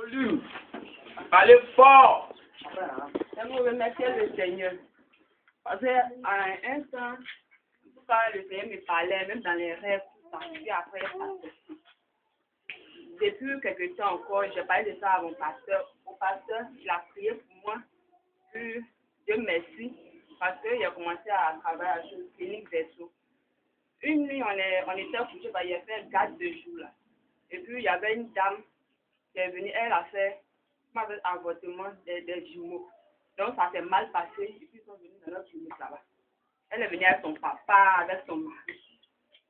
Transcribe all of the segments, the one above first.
volume. Parlez fort. Je remercie le Seigneur. Parce qu'à un instant, quand le Seigneur me parlait, même dans les rêves, puis après, depuis quelque temps encore, j'ai parlé de ça à mon pasteur. Mon pasteur, il a prié pour moi. Puis, Dieu merci. Parce qu'il a commencé à travailler à la clinique Verso. Une nuit, on était couché, il y a fait un garde de jour là. Et puis, il y avait une dame qui est venue, elle a fait un avortement des jumeaux. Donc, ça s'est mal passé. Et puis, ils sont venus dans notre clinique là-bas. Elle est venue avec son papa, avec son mari.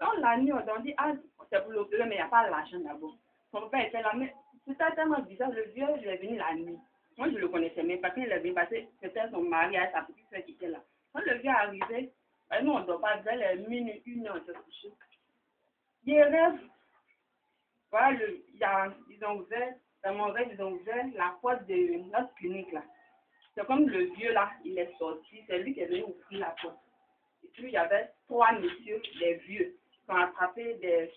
Donc, la nuit, on dit, ah, c'est pour l'opérer, mais il n'y a pas l'argent d'abord. Son père était là, mais c'était tellement bizarre. Le vieux, il est venu la nuit. Moi, je le connaissais même pas. Quand il est venu, parce que c'était son mari avec sa petite soeur qui était là. Quand le vieux est arrivé, nous, on ne dort pas, vers les minutes, une heure, on s'est couché. Il rêve. Voilà, ils ont ouvert, dans mon rêve, ils ont ouvert la porte de notre clinique là. C'est comme le vieux là, il est sorti, c'est lui qui est venu ouvrir la porte. Et puis il y avait 3 messieurs, des vieux, qui ont attrapé des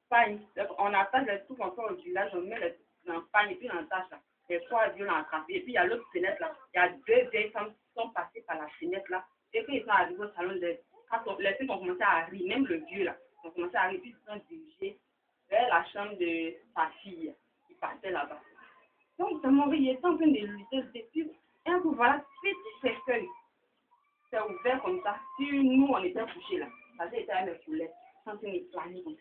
pagnes. On attache les trucs encore au village, on met les trucs dans le pagne et puis on attache là. Les 3 vieux l'ont attrapé. Et puis il y a l'autre fenêtre là, il y a 2 vieilles femmes qui sont passées par la fenêtre là. Et quand ils sont arrivés au salon, les filles ont commencé à rire, même le vieux là, ils ont commencé à rire, puis ils se sont dirigés vers la chambre de sa fille qui passait là-bas. Donc, mon mari était en train de lutter dessus. Et un coup, voilà, petit cercueil. C'est ouvert comme ça. Si nous, on était couchés là, ça était à mes foulets, en train de planer comme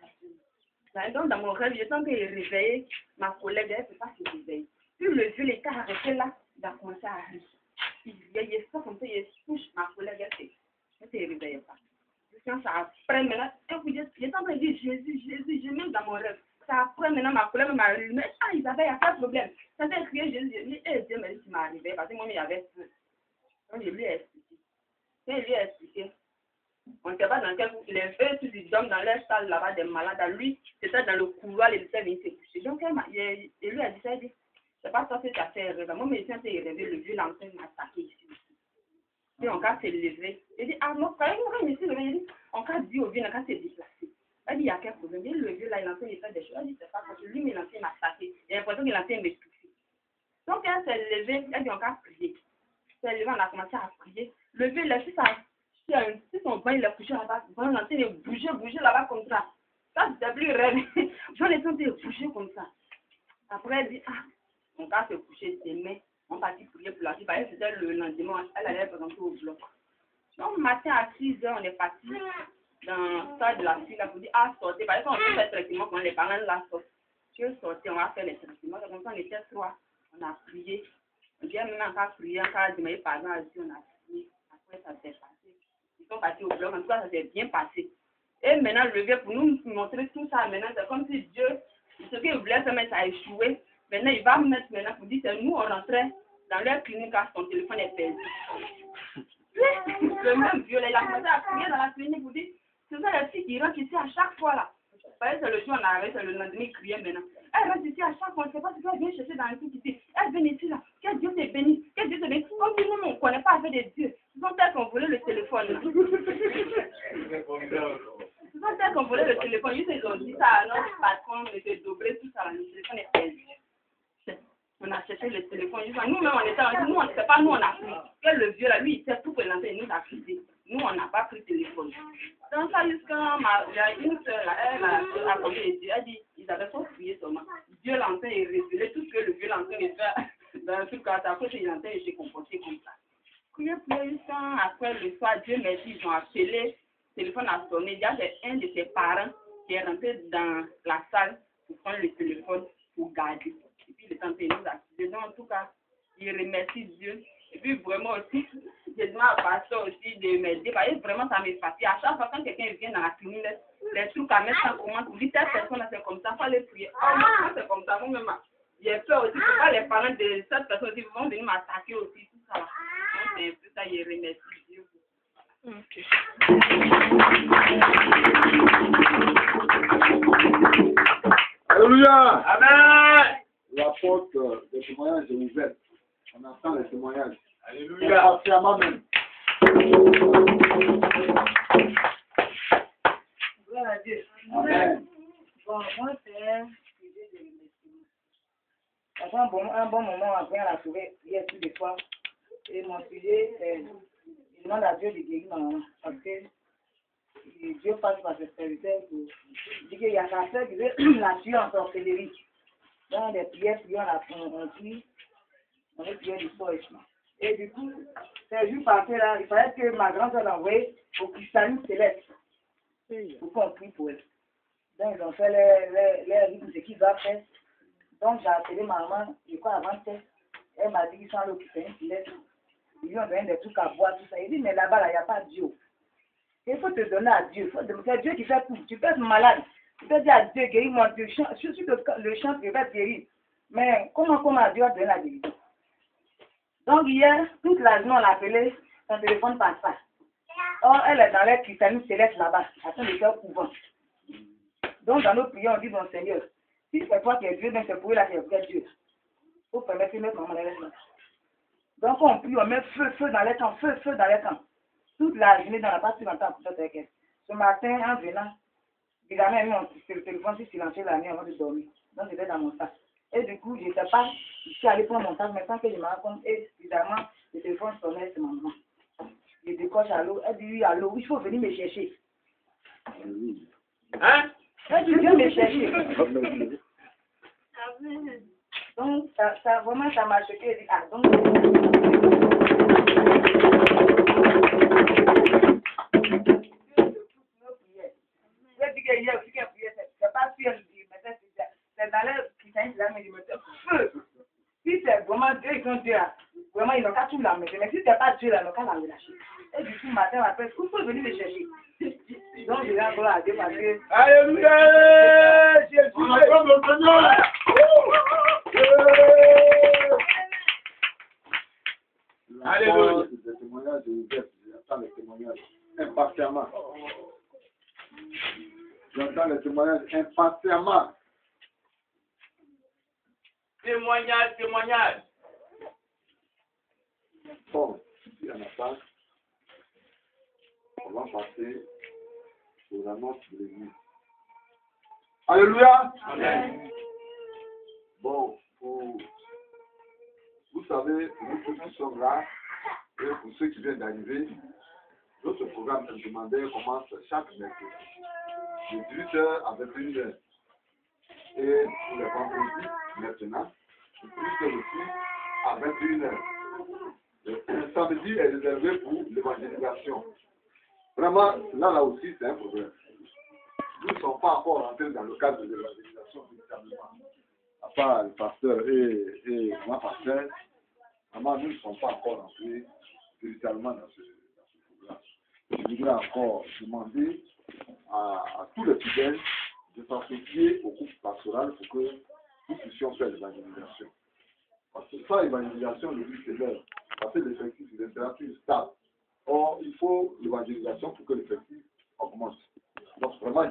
ça. Donc, dans mon rêve, j'étais en train de réveiller ma collègue, elle ne peut pas se réveiller. Puis le vieux, il était arrêté là, il a commencé à rire. Il est ça comme ça, il touche ma collègue, elle ne se réveillait pas. Quand ça après maintenant, j'étais en train de dire Jésus, Jésus, je même dans mon rêve. Ça après maintenant, ma collègue m'a dit, mais ah Isabelle, il n'y a pas de problème. Ça s'est crié Jésus, je dis, Dieu m'a dit, tu m'as arrivé, parce que moi, il y avait peur. Donc, je lui ai expliqué. Quand je lui ai expliqué, on ne sait pas dans quel coup, les eux, tous ils dorment dans leur salle là-bas des malades. Lui, c'était dans le couloir, il était venu se coucher. Donc, je lui ai dit ça, il dit, c'est pas ça que tu as fait rêver. Moi, mais quand il rêvé, le vieux l'enfant m'a attaqué ici. Puis on a s'est levé. Il dit, ah non, quand il s'est levé, il dit, on a dit au vieux, on a s'est déplacé. Elle dit, il y a quel problème? Il dit, le vieux là, il est en train de faire des choses. Elle dit, c'est pas parce que lui, mais il est en train de m'attaquer. Il a l'impression qu'il est en train de m'expliquer. Donc elle s'est levée, elle dit, on a prié. Elle s'est levée, on a commencé à prier. Le vieux, il a su son bain, il a couché là-bas. On est en train de bouger là-bas comme ça. Ça, c'était plus rêve. J'en ai en train de bouger comme ça. Après, elle dit, ah, on va se coucher demain. On partit prier pour la fille, parce que c'était le lendemain, elle allait présenter au bloc. Donc, le matin à 6h, on est parti dans ça de la fille, là, pour dire, ah, sortez, parce qu'on fait le traitement, quand les parents là sortent. Je suis sortie, on va faire les traitements. Donc, on était 3, on a prié. On vient maintenant encore prier, encore demander pardon à Dieu, on a prié. Après, ça s'est passé. Ils sont partis au bloc, en tout cas, ça s'est bien passé. Et maintenant, le vieux, pour nous montrer tout ça, maintenant, c'est comme si Dieu, ce qu'il voulait faire, mais ça a échoué. Maintenant, il va mettre maintenant pour dire que nous, on rentrait dans leur clinique quand son téléphone est perdu. Le même vieux, il a commencé à crier dans la clinique pour dire, c'est ça les filles qui rentrent ici à chaque fois là. Parce que c'est le jour on arrive, c'est le lendemain, il criait maintenant. Elle rentre ici à chaque fois, on ne sait pas ce qu'elle vient chercher dans le truc ici. Elle vient ici là, que Dieu te bénisse, que Dieu te bénisse. Comme nous, on ne connaît pas avec des dieux. Ce sont elles qui ont volé le téléphone. Ce sont elles qui ont volé le téléphone. Ils ont dit ça à notre patron, mais c'est doublé tout ça, le téléphone est perdu. On a cherché le téléphone. Nous-mêmes, on était en nous, on ne sait pas, nous, on a pris. Que le vieux, là, lui, il sait tout présenter, il nous a pris. Nous, on n'a pas pris le téléphone. Donc, ça, jusqu'à il y a une soeur, là, elle a appelé les dieux. Elle dit, ils avaient trop prié seulement. Dieu l'entend et révélé tout ce que le vieux l'entend et faire dans un truc à sa côté, il entend et s'est comporté comme ça. Priez, jusqu'à après le soir, Dieu merci, ils ont appelé, le téléphone a sonné. Il y a un de ses parents qui est rentré dans la salle pour prendre le téléphone pour garder. Et puis, il est en train de nous activer. Donc, en tout cas, il remercie Dieu. Et puis, vraiment aussi, je demande à pasteur aussi de m'aider. Parce que vraiment, ça me fatigue. À chaque fois, quand quelqu'un vient dans la clinique, les trucs à mettre en commande, pour dire, telle personne, c'est comme ça, il faut aller prier. Oh, moi, c'est comme ça, moi-même. J'ai peur aussi. Pourquoi les parents de cette personne aussi vont venir m'attaquer aussi, tout ça. Donc, c'est un peu ça, je remercie Dieu. Ok. Alléluia. Amen. La porte des témoignages est ouverte. On attend les témoignages. Alléluia. C'est à moi-même. Gloire à Dieu. Amen. Bon, moi, c'est un sujet de remerciement. Ça fait un bon moment après à la trouver hier tous les soirs. Et mon sujet, c'est je demande à Dieu de guérir ma maman. Parce que Dieu passe par ses serviteurs pour dire qu'il y a sa soeur qui veut la tuer en sorcellerie. Dans des prières, on prie, on est prié du soir et tout. Et du coup, ces jours passés là, il fallait que ma grande soeur l'envoie au cristalline céleste pour qu'on prie pour elle. Donc ils ont fait les rythmes, ce qu'ils doivent faire. Donc j'ai appelé ma maman, je crois avant-hier, elle m'a dit qu'ils sont allés au cristalline céleste. Ils lui ont donné des trucs à boire, tout ça. Il dit, mais là-bas, il n'y a pas Dieu. Il faut te donner à Dieu. C'est Dieu qui fait tout. Tu peux être malade. Tu peux dire à Dieu, guéris-moi. Je suis le chant, je vais te guérir. Mais comment Dieu a donné la guérison? Donc hier, toute la journée, on l'a appelé, son téléphone passe pas. Or, elle est dans les cristalline céleste là-bas, à son école couvent. Donc, dans nos prières, on dit, bon Seigneur, si c'est toi qui es Dieu, ben c'est pour elle là qui est vrai Dieu. Il faut permettre que notre maman les laisse là. Donc, on prie, on met feu dans les camps, feu dans les camps. Toute la journée, dans la partie de temps pour faire avec elle. Ce matin, en venant, évidemment, elle a mis le téléphone sur silencieux la nuit avant de dormir. Donc, j'étais dans mon sac. Et du coup, je ne sais pas, je suis allée prendre mon sac, mais quand je me rends compte, et évidemment, le téléphone sonnait, c'est ma maman. Je décoche à l'eau, elle dit oui, à l'eau, il faut venir me chercher. Hein? Elle dit, viens me chercher. Donc, ça vraiment, ça m'a choqué. Elle dit, ah, donc, j'ai dit que hier aussi qu'elle priait, c'est pas sûr, c'est dans l'air qui s'est là, mais je me dis, feu. Si c'est vraiment Dieu, ils sont Dieu là, vraiment, ils n'ont qu'à tout la mettre. Mais si c'est pas Dieu là, ils n'ont qu'à la relâcher. Et du coup, matin, après, il faut venir me chercher. Donc, je vais encore à Dieu parce que. Alléluia! Jésus! On acclame le Seigneur. Alléluia. Le témoignage de Joseph, j'entends le témoignage impatiemment. J'entends le témoignage impatiemment. Témoignage. Bon, s'il n'y en a pas, on va passer aux annonces de l'église. Alléluia! Amen. Bon, vous savez, nous tous qui sommes là, et pour ceux qui viennent d'arriver, notre programme hebdomadaire commence chaque mercredi, de 18h à 21h. Et pour les vendredis, maintenant, de 18h aussi à 21h. Le samedi est réservé pour l'évangélisation. Vraiment, là aussi, c'est un problème. Nous ne sommes pas encore rentrés dans le cadre de l'évangélisation véritablement. À part le pasteur et moi, pasteur, vraiment, nous ne sommes pas encore rentrés véritablement dans ce programme. Je voudrais encore demander à tous les fidèles de s'associer au groupe pastoral pour que nous puissions faire l'évangélisation. Parce que sans l'évangélisation, le but c'est l'heure. Parce que l'effectif est un plus stable. Or, il faut l'évangélisation pour que l'effectif augmente. Donc, vraiment,